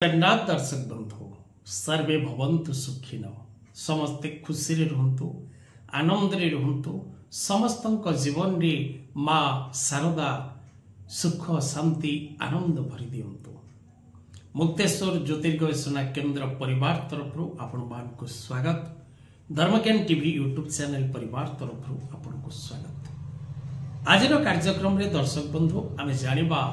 जगन्नाथ दर्शक बंधु सर्वे भवन्तु सुखिन समस्ते खुशी रे रहंतु आनंद रे रहंतु समस्तक जीवन रे मां शारदा सुख शांति आनंद भरी दियंतु। मुक्तेश्वर ज्योतिर्गवेषणा केंद्र परिवार तरफ आपण को स्वागत। धर्मज्ञान टीवी यूट्यूब चैनल परिवार तरफ आपण को स्वागत। आज कार्यक्रम रे दर्शक बंधु आमे जानिबा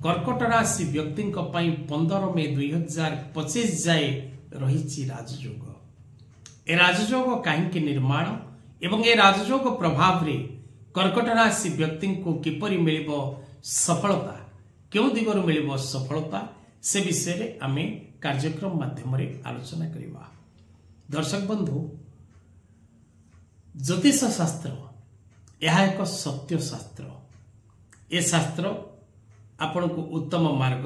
कर्कट राशि व्यक्ति 15 मे 2025 जाए रही राजयोग। ए राजयोग कहीं निर्माण एवं ए राजयोग प्रभाव रे कर्कट राशि व्यक्ति को किपरि मिलिबो सफलता, क्यों दिगरु मिलिबो सफलता, से विषय रे आमे कार्यक्रम माध्यम रे आलोचना करिबा। दर्शक बंधु, ज्योतिष शास्त्र यह एक सत्य शास्त्र। ए शास्त्र आपण को उत्तम मार्ग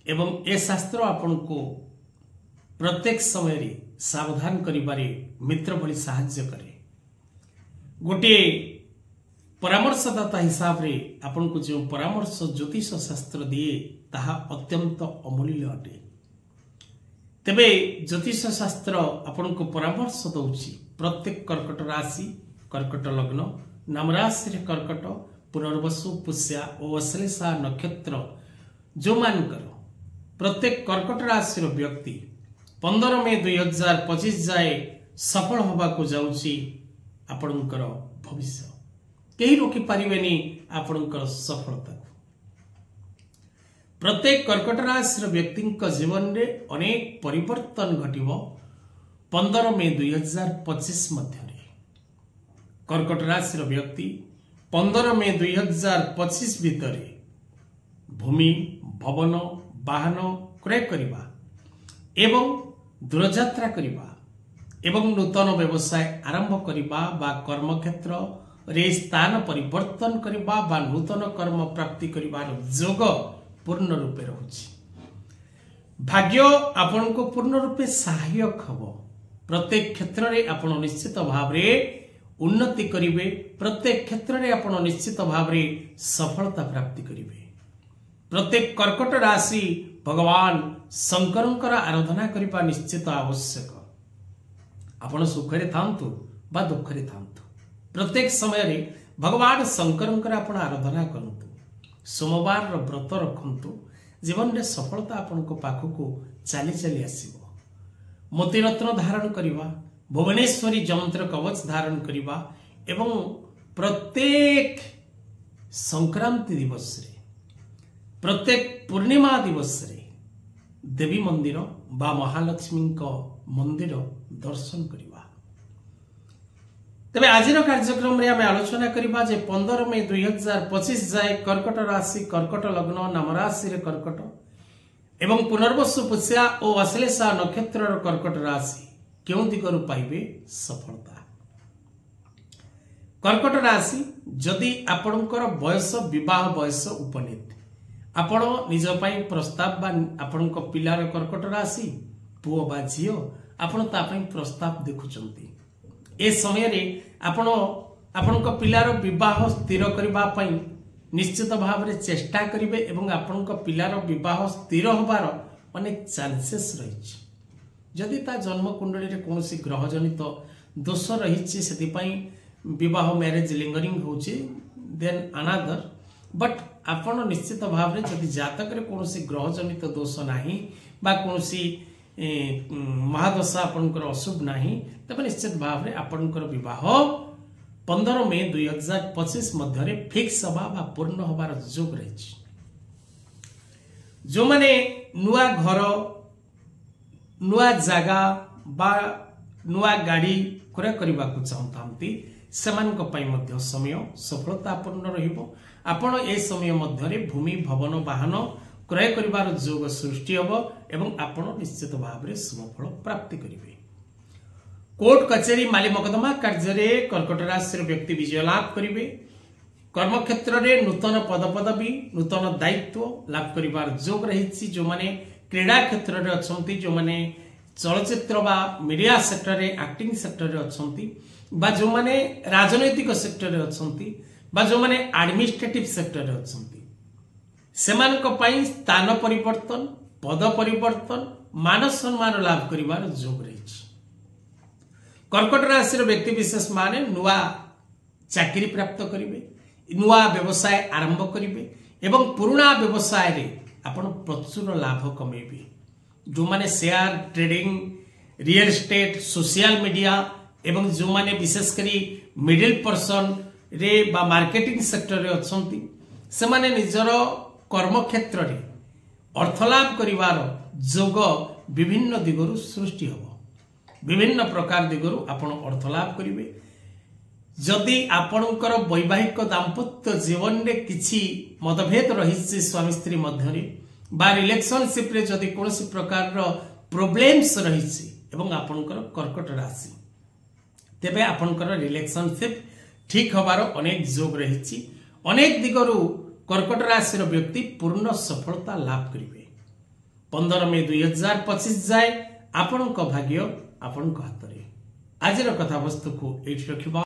एवं ए शास्त्र आपण को प्रत्येक समय रे सावधान करिबारे मित्र भली सहाय्य करे। गोटे परामर्शदाता हिसाब रे आपण को जो परामर्श ज्योतिष शास्त्र दिए ताहा अत्यंत अमूल्य अटे। तेबे ज्योतिष शास्त्र आपण को परामर्श दउची प्रत्येक कर्कट राशि, कर्कट लग्न, नाम राशि रे कर्कट, पुनर्वसु, पुष्या और अश्लेषा नक्षत्र जो मानकर प्रत्येक कर्कट राशि व्यक्ति 15 मे 2025 जाए सफल होगा को जाउची आपणकर भविष्य। केही रोकी पारिबेनी आपणकर सफलता। प्रत्येक कर्कट राशि व्यक्ति जीवन रे अनेक परिवर्तन घटिबो 15 मे 2025 मध्य। कर्कट राशि व्यक्ति 15 मे 2025 भितर भूमि, भवन, वाहन क्रय करिबा एवं दूरयात्रा करिबा एवं नूतन व्यवसाय आरंभ करिबा बा कर्म क्षेत्र रे स्थान परिवर्तन करिबा बा नूतन कर्म प्राप्ति करिबार जोग पूर्ण रूपे रहुछि। भाग्य आपण को पूर्ण रूपे सहायक हबो। प्रत्येक क्षेत्र रे आपण निश्चित भाव रे उन्नति करिवे। प्रत्येक क्षेत्र रे आपण निश्चित भाव रे सफलता प्राप्ति करिवे। प्रत्येक कर्कट राशि भगवान शंकरंकर आराधना करिबा निश्चित आवश्यक। आपण सुखरे थांतु बा दुखरे थांतु, प्रत्येक समय रे भगवान शंकरंकर आपण आराधना करंतु। सोमवार रो व्रत रखंतु। जीवन रे सफलता आपण को पाखु चली चली आसीबो। मोती रत्न धारण करिबा, भुवनेश्वरी जंत्र कवच धारण करिबा एवं प्रत्येक संक्रांति दिवस रे, प्रत्येक पूर्णिमा दिवस रे देवी मंदिर बा महालक्ष्मी मंदिर दर्शन करिबा। तबे आजिर कार्यक्रम रे आमे आलोचना करिबा जे 15 मे 2025 जाए कर्कट राशि, कर्कट लग्न, नाम राशि रे कर्कट एवं पुनर्वसु, पुष्या और अश्लेषा नक्षत्र कर्कट राशि क्यों दिगरु पाइबे सफलता। कर्कट राशि जदि आपणकर बयस विवाह बयस उपनीत, आपण निज पई प्रस्ताव बा आपणक पिलार कर्कट राशि पुओ बा झियो आपण ता पई प्रस्ताव देखुचंती। ए समय रे आपण आपणक पिलार विवाह स्थिर करबा पई निश्चित भाव रे चेष्टा करिवे एवं आपणक पिलार विवाह स्थिर होबार अनेक चांसेस रहिछि। जदि ता जन्म कुंडली रे कोनोसी ग्रह जनित दोष रहिछि सेति विवाह मैरिज लिंगरिंग होछि देन अनदर, बट आपण निश्चित भाव रे जदि जातक रे कोनोसी ग्रह जनित दोष नाही बा कोनोसी महादशा आपनकर अशुभ नाही, तबे निश्चित भाव रे आपनकर विवाह 15 मे 2025 मध्य रे फिक्स हबा बा पूर्ण होबार जोग रहिछि। जो माने नुआ घर, नुआ जागा बा नुआ गाड़ी क्रय करबा को चाहतांती सेमानक पई मध्य समय सफलतापूर्ण रहिबो। आपण ए समय मध्य रे भूमि, भवन, वाहन क्रय करिबार जोग सृष्टि हबो एवं आपण निश्चित भाव रे शुभफल प्राप्ति करिवे। कोर्ट कचेरी, माली मकदमा कार्य रे कर्कट राशि रे व्यक्ति विजय लाभ करिवे। कर्म क्षेत्र रे नूतन पदपदवी, नूतन दायित्व लाभ करिबार जोग रहिछि। जो माने क्रीड़ा क्षेत्र रे अछंती, जो माने चलचित्र बा मीडिया सेक्टर रे, एक्टिंग सेक्टर रे अछंती बा जो माने राजनैतिक सेक्टर रे अछंती बा जो माने एडमिनिस्ट्रेटिव सेक्टर रे अछंती, सेमानक पई स्थान परिवर्तन पद परिवर्तन मान सम्मान लाभ करिवार जोग रही। कर्कट राशि व्यक्ति विशेष माने नुआ चाकरी प्राप्त करेंगे, नुआ व्यवसाय आरंभ करेंगे एवं पुराना व्यवसाय रे आपण प्रचुर लाभ कमेबे। जो माने share trading, real estate, social media एवं जो माने विशेष करी मिडिल पर्सन रे बा मार्केटिंग सेक्टर रे अछंती से माने निजर कर्म क्षेत्र रे अर्थ लाभ करिवार जोग विभिन्न दिगरु सृष्टि होबो। विभिन्न प्रकार दिगरु आपण अर्थ लाभ करिवे। जदि आपणकर वैवाहिक दाम्पत्य जीवन रे किछि मतभेद रहिछि स्वामी स्त्री मध्य बा रिलेशनशिप रे जदि कोनोसी प्रकार रो प्रॉब्लम्स रहिछि एवं आपणकर कर्कट राशि तेबे आपणकर रिलेशनशिप ठीक हबार अनेक जोग रहिछि। अनेक दिगरु कर्कट राशि व्यक्ति पूर्ण सफलता लाभ करिवे। 15 मई 2025 जाए आपणक भाग्य आपणक हाथ रे। आजिर कथा वस्तु को एठी रखिबा।